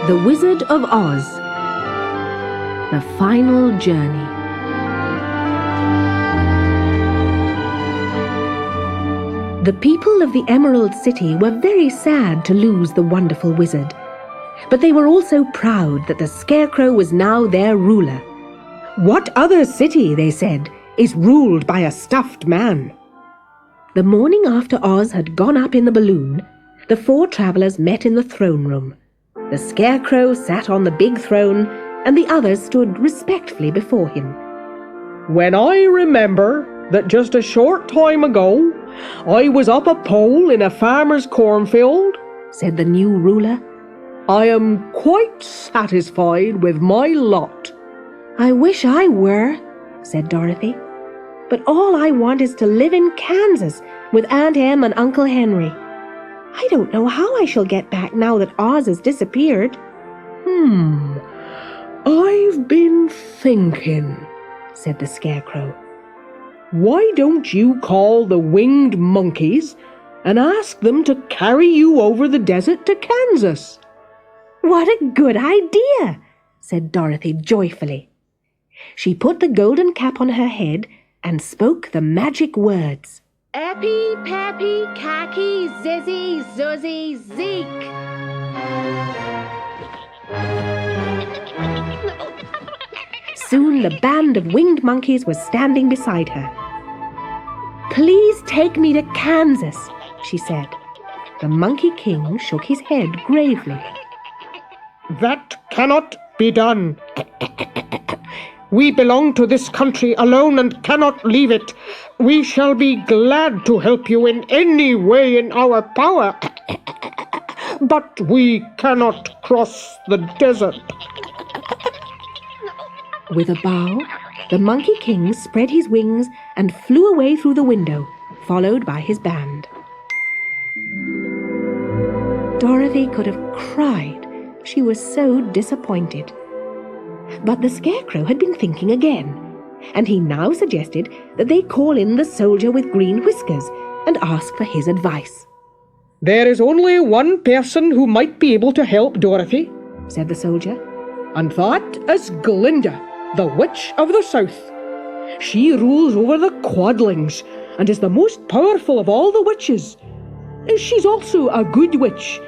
The Wizard of Oz. The Final Journey. The people of the Emerald City were very sad to lose the wonderful wizard. But they were also proud that the Scarecrow was now their ruler. "What other city," they said, "is ruled by a stuffed man?" The morning after Oz had gone up in the balloon, the four travellers met in the throne room. The Scarecrow sat on the big throne, and the others stood respectfully before him. "When I remember that just a short time ago I was up a pole in a farmer's cornfield," said the new ruler, "I am quite satisfied with my lot." "I wish I were," said Dorothy. "But all I want is to live in Kansas with Aunt Em and Uncle Henry. I don't know how I shall get back now that Oz has disappeared." "I've been thinking," said the Scarecrow. "Why don't you call the winged monkeys and ask them to carry you over the desert to Kansas?" "What a good idea," said Dorothy joyfully. She put the golden cap on her head and spoke the magic words. "Eppy, Peppy, Khaki, Zizzy, Zuzzy, Zeke." Soon the band of winged monkeys was standing beside her. "Please take me to Kansas," she said. The Monkey King shook his head gravely. "That cannot be done. We belong to this country alone and cannot leave it. We shall be glad to help you in any way in our power, but we cannot cross the desert." With a bow, the Monkey King spread his wings and flew away through the window, followed by his band. Dorothy could have cried. She was so disappointed. But the Scarecrow had been thinking again, and he now suggested that they call in the soldier with green whiskers and ask for his advice. "There is only one person who might be able to help, Dorothy," said the soldier, "and that is Glinda, the Witch of the South. She rules over the Quadlings and is the most powerful of all the witches. She's also a good witch.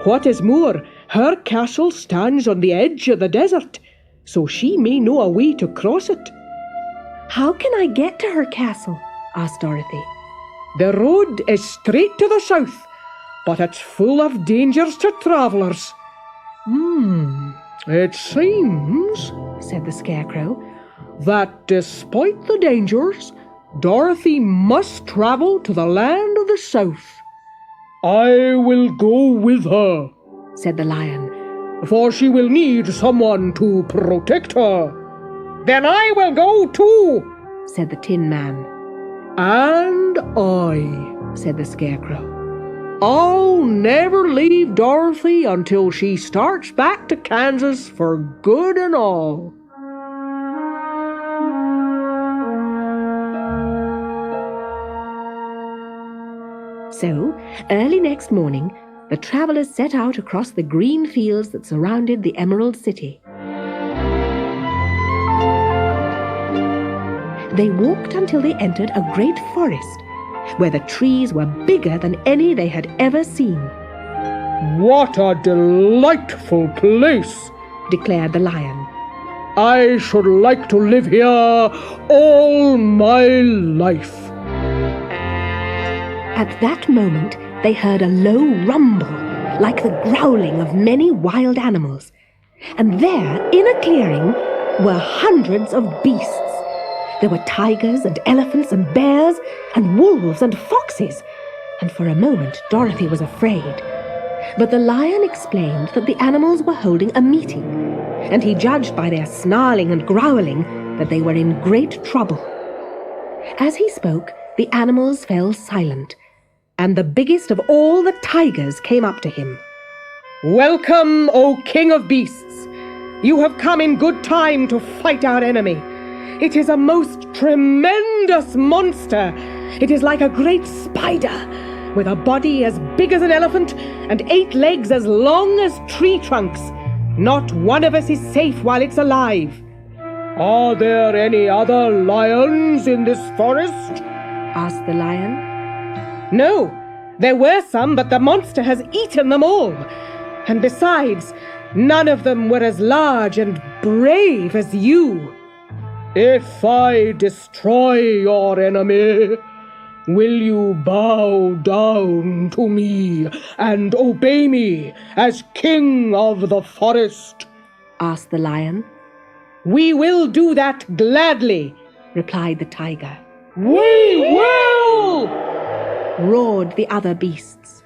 What is more, her castle stands on the edge of the desert, so she may know a way to cross it." "How can I get to her castle?" asked Dorothy. "The road is straight to the south, but it's full of dangers to travellers." "It seems," said the Scarecrow, "that despite the dangers, Dorothy must travel to the land of the south." "I will go with her," said the Lion, "for she will need someone to protect her." "Then I will go too," said the Tin Man. "And I," said the Scarecrow. "I'll never leave Dorothy until she starts back to Kansas for good and all." So, early next morning, the travellers set out across the green fields that surrounded the Emerald City. They walked until they entered a great forest, where the trees were bigger than any they had ever seen. "What a delightful place," declared the Lion. "I should like to live here all my life." At that moment, they heard a low rumble, like the growling of many wild animals. And there, in a clearing, were hundreds of beasts. There were tigers and elephants and bears and wolves and foxes. And for a moment, Dorothy was afraid. But the Lion explained that the animals were holding a meeting, and he judged by their snarling and growling that they were in great trouble. As he spoke, the animals fell silent, and the biggest of all the tigers came up to him. "Welcome, O King of Beasts! You have come in good time to fight our enemy. It is a most tremendous monster. It is like a great spider, with a body as big as an elephant and 8 legs as long as tree trunks. Not one of us is safe while it's alive. Are there any other lions in this forest? asked the lion. No, there were some, but the monster has eaten them all. And besides, none of them were as large and brave as you. If I destroy your enemy, will you bow down to me and obey me as king of the forest? asked the lion. We will do that gladly, replied the tiger. We will! roared the other beasts.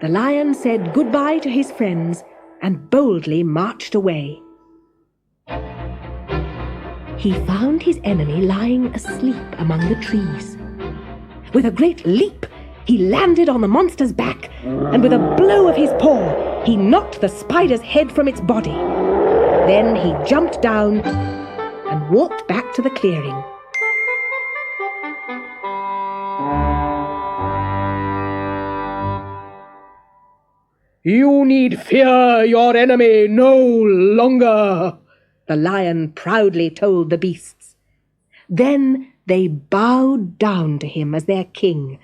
The lion said goodbye to his friends and boldly marched away. He found his enemy lying asleep among the trees. With a great leap, he landed on the monster's back, and with a blow of his paw, he knocked the spider's head from its body. Then he jumped down and walked back to the clearing. You need fear your enemy no longer, the lion proudly told the beasts. Then they bowed down to him as their king,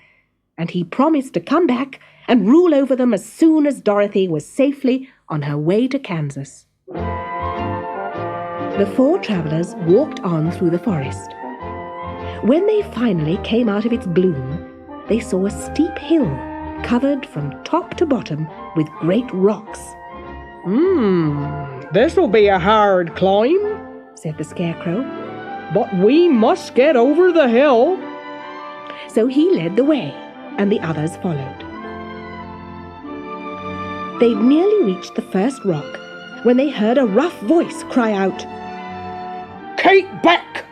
and he promised to come back and rule over them as soon as Dorothy was safely on her way to Kansas. The four travelers walked on through the forest. When they finally came out of its gloom, they saw a steep hill covered from top to bottom with great rocks. This'll be a hard climb, said the Scarecrow. but we must get over the hill. So he led the way, and the others followed. They'd nearly reached the first rock when they heard a rough voice cry out, Keep back!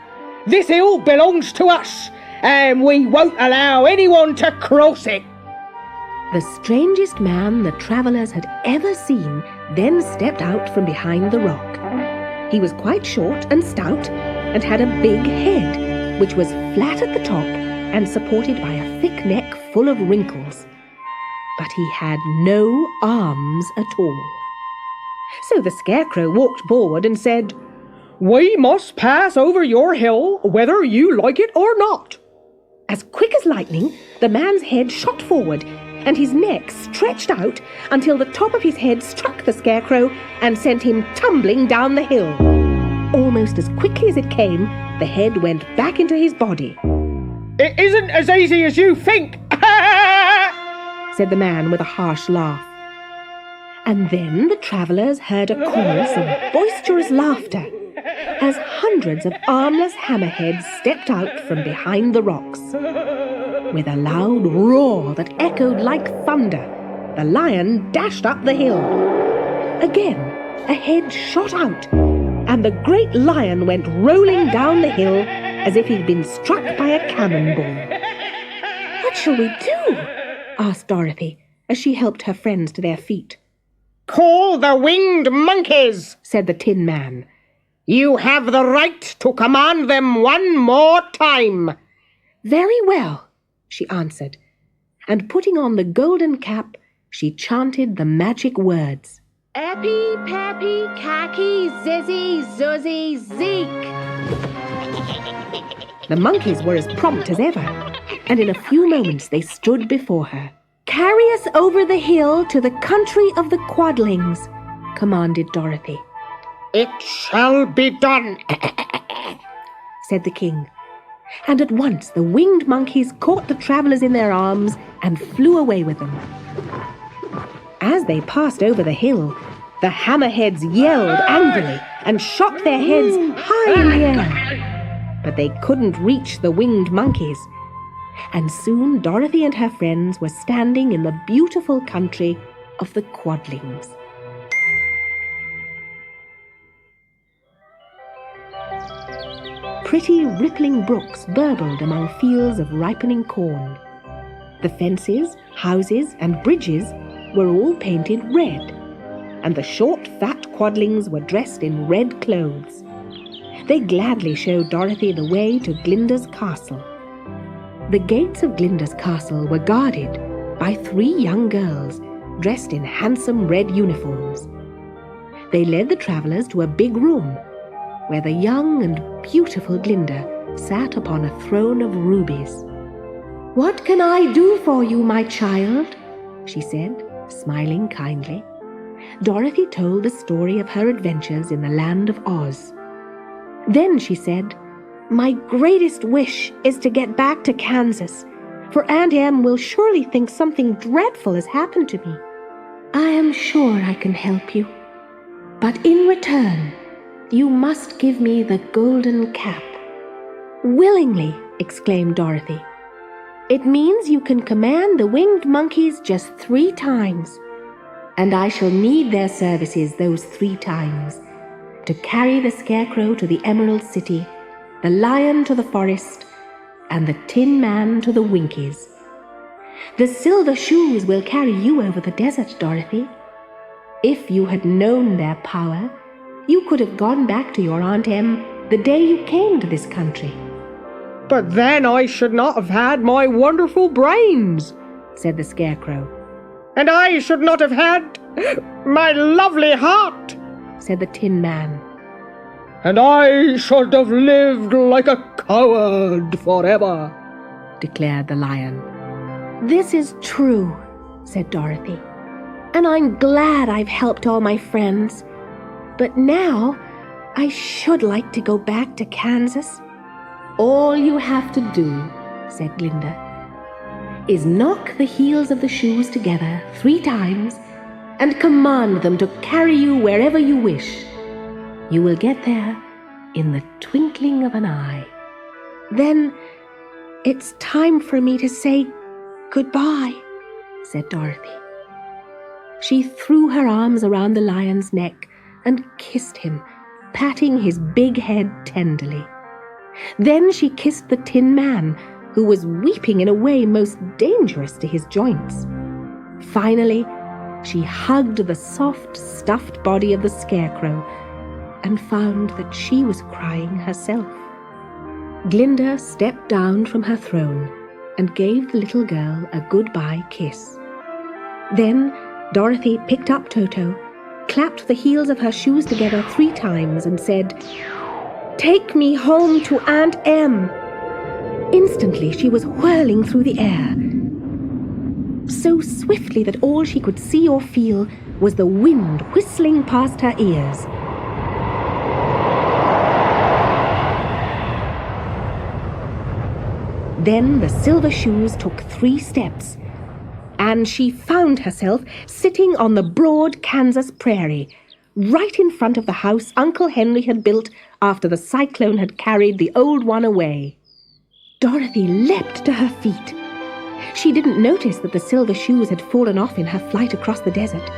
This hill belongs to us, and we won't allow anyone to cross it. The strangest man the travellers had ever seen then stepped out from behind the rock. He was quite short and stout, and had a big head, which was flat at the top and supported by a thick neck full of wrinkles. But he had no arms at all. So the Scarecrow walked forward and said, We must pass over your hill, whether you like it or not. As quick as lightning, the man's head shot forward, and his neck stretched out until the top of his head struck the Scarecrow and sent him tumbling down the hill. Almost as quickly as it came, the head went back into his body. It isn't as easy as you think, said the man with a harsh laugh. And then the travellers heard a chorus of boisterous laughter as hundreds of armless hammerheads stepped out from behind the rocks. With a loud roar that echoed like thunder, the lion dashed up the hill. Again, a head shot out, and the great lion went rolling down the hill as if he'd been struck by a cannonball. What shall we do? asked Dorothy, as she helped her friends to their feet. Call the winged monkeys, said the Tin Man. You have the right to command them one more time. Very well, she answered, and putting on the golden cap, she chanted the magic words. Eppy, peppy, khaki, zizzy, zuzzy, zeek. The monkeys were as prompt as ever, and in a few moments they stood before her. Carry us over the hill to the country of the Quadlings, commanded Dorothy. It shall be done, said the king. And at once the winged monkeys caught the travellers in their arms and flew away with them. As they passed over the hill, the hammerheads yelled angrily and shot their heads high in the air. But they couldn't reach the winged monkeys. And soon Dorothy and her friends were standing in the beautiful country of the Quadlings. Pretty rippling brooks burbled among fields of ripening corn. The fences, houses, and bridges were all painted red, and the short, fat Quadlings were dressed in red clothes. They gladly showed Dorothy the way to Glinda's castle. The gates of Glinda's castle were guarded by 3 young girls dressed in handsome red uniforms. They led the travellers to a big room, where the young and beautiful Glinda sat upon a throne of rubies. "What can I do for you, my child?" she said, smiling kindly. Dorothy told the story of her adventures in the land of Oz. Then she said, "My greatest wish is to get back to Kansas, for Aunt Em will surely think something dreadful has happened to me. I am sure I can help you, but in return, you must give me the golden cap." "Willingly," exclaimed Dorothy. "It means you can command the winged monkeys just 3 times, and I shall need their services those 3 times, to carry the Scarecrow to the Emerald City, the Lion to the forest, and the Tin Man to the Winkies. The silver shoes will carry you over the desert, Dorothy. If you had known their power, you could have gone back to your Aunt Em the day you came to this country." "But then I should not have had my wonderful brains," said the Scarecrow. "And I should not have had my lovely heart," said the Tin Man. "And I should have lived like a coward forever," declared the Lion. "This is true," said Dorothy, "and I'm glad I've helped all my friends. But now I should like to go back to Kansas." "All you have to do," said Glinda, "is knock the heels of the shoes together 3 times and command them to carry you wherever you wish. You will get there in the twinkling of an eye." "Then it's time for me to say goodbye," said Dorothy. She threw her arms around the lion's neck and kissed him, patting his big head tenderly. Then she kissed the Tin Man, who was weeping in a way most dangerous to his joints. Finally, she hugged the soft, stuffed body of the Scarecrow and found that she was crying herself. Glinda stepped down from her throne and gave the little girl a goodbye kiss. Then Dorothy picked up Toto, clapped the heels of her shoes together 3 times and said, "Take me home to Aunt Em." Instantly she was whirling through the air, so swiftly that all she could see or feel was the wind whistling past her ears. Then the silver shoes took 3 steps, and she found herself sitting on the broad Kansas prairie, right in front of the house Uncle Henry had built after the cyclone had carried the old one away. Dorothy leapt to her feet. She didn't notice that the silver shoes had fallen off in her flight across the desert.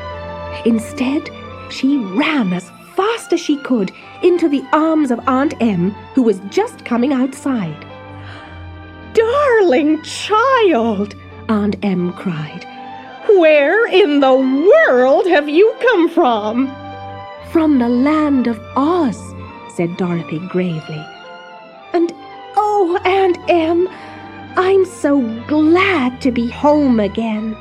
Instead, she ran as fast as she could into the arms of Aunt Em, who was just coming outside. "Darling child," Aunt Em cried, "where in the world have you come from?" "From the land of Oz," said Dorothy gravely. "And oh, Aunt Em, I'm so glad to be home again."